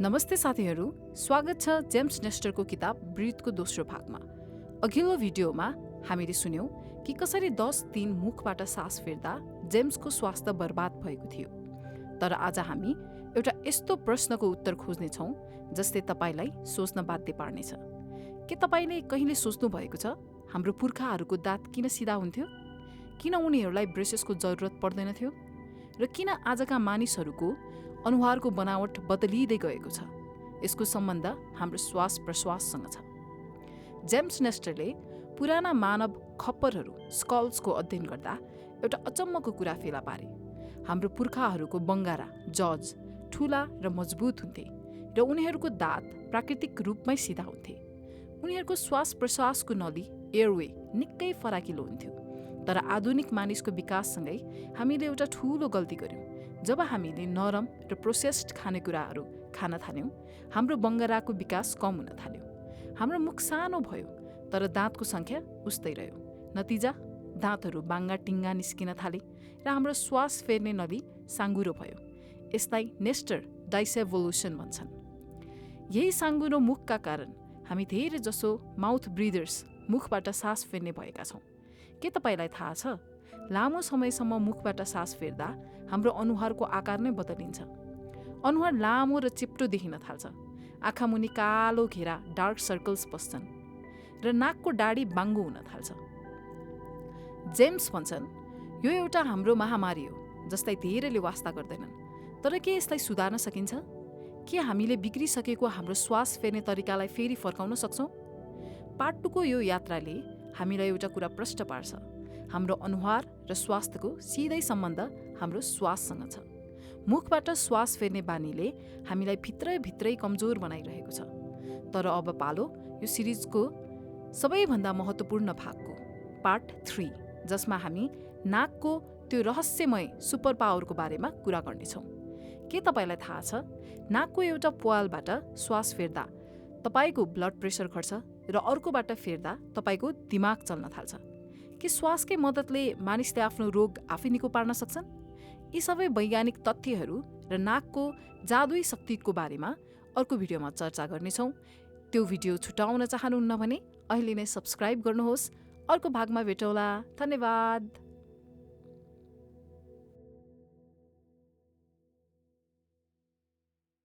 नमस्ते साथीहरू, स्वागत छ जेम्स नेस्टरको किताब ब्रिथको दोस्रो भागमा। अघिल्लो भिडियोमा हामीले सुन्यौं कि कसरी 10 दिन मुखबाट सास फेर्दा जेम्सको स्वास्थ्य बर्बाद भएको थियो। तर आज हामी एउटा यस्तो प्रश्नको उत्तर खोज्नेछौँ जसले तपाईलाई सोच्न बाध्य पार्नेछ। के तपाईले कहिले सोच्नु भएको छ हाम्रो पुर्खाहरूको दाँत किन सिधा हुन्थ्यो? किन उनीहरूलाई ब्रेसेसको जरुरत पर्दैनथ्यो? र किन आजका मानिसहरूको अनुहारको बनावट बदलिँदै गएको छ? यसको सम्बन्ध हाम्रो श्वास प्रश्वाससँग छ। जेम्स नेस्टरले पुराना मानव खप्परहरू स्कल्सको अध्ययन गर्दा एउटा अचम्मको कुरा फेला पारे। हाम्रो पुर्खाहरूको बङ्गारा जज ठुला र मजबुत हुन्थे र उनीहरूको दाँत प्राकृतिक रूपमै सिधा हुन्थे। उनीहरूको श्वास प्रश्वासको नली एयरवे निकै फराकिलो हुन्थ्यो। तर आधुनिक मानिसको विकाससँगै हामीले एउटा ठूलो गल्ती गर्यौं। जब हामीले नरम र प्रोसेस्ड खानेकुराहरू खान थाल्यौं, हाम्रो बङ्गराको विकास कम हुन थाल्यो। हाम्रो मुख सानो भयो तर दाँतको सङ्ख्या उस्तै रह्यो। नतिजा दाँतहरू बाङ्गा टिङ्गा निस्किन थाले र हाम्रो श्वास फेर्ने नली साँगुरो भयो। यसलाई नेस्टर डाइसेभोल्युसन भन्छन्। यही साँगुरो मुखका कारण हामी धेरै जसो माउथ ब्रिदर्स मुखबाट सास फेर्ने भएका छौँ। के तपाईलाई थाहा छ, लामो समयसम्म मुखबाट सास फेर्दा हाम्रो अनुहारको आकार नै बदलिन्छ। अनुहार लामो र चिप्टो देखिन थाल्छ। आँखा मुनि कालो घेरा डार्क सर्कल्स बस्छन् र नाकको डाडी बाङ्गो हुन थाल्छ। जेम्स भन्छन्, यो एउटा हाम्रो महामारी हो जसलाई धेरैले वास्ता गर्दैनन्। तर के यसलाई सुधार्न सकिन्छ? के हामीले बिग्रिसकेको हाम्रो श्वास फेर्ने तरिकालाई फेरि फर्काउन सक्छौँ? पार्ट 2 को यो यात्राले हामीलाई एउटा कुरा प्रश्न पार्छ। हाम्रो अनुहार र स्वास्थ्यको सिधै सम्बन्ध हाम्रो श्वाससँग छ। मुखबाट श्वास फेर्ने बानीले हामीलाई भित्रै कमजोर बनाइरहेको छ। तर अब पालो यो सिरिजको सबैभन्दा महत्त्वपूर्ण भागको पार्ट 3, जसमा हामी नाकको त्यो रहस्यमय सुपर पावरको बारेमा कुरा गर्नेछौँ। के तपाईलाई थाहा छ, नाकको एउटा प्वालबाट श्वास फेर्दा तपाईको ब्लड प्रेसर घट्छ र अर्कोबाट फेर्दा तपाईको दिमाग चल्न थाल्छ? के श्वासकै मद्दतले मानिसले आफ्नो रोग आफै निको पार्न सक्छन्? यी सबै वैज्ञानिक तथ्यहरू र नाकको जादुई शक्तिको बारेमा अर्को भिडियोमा चर्चा गर्नेछौँ। त्यो भिडियो छुटाउन चाहनुहुन्न भने अहिले नै सब्स्क्राइब गर्नुहोस्। अर्को भागमा भेटौँला। धन्यवाद।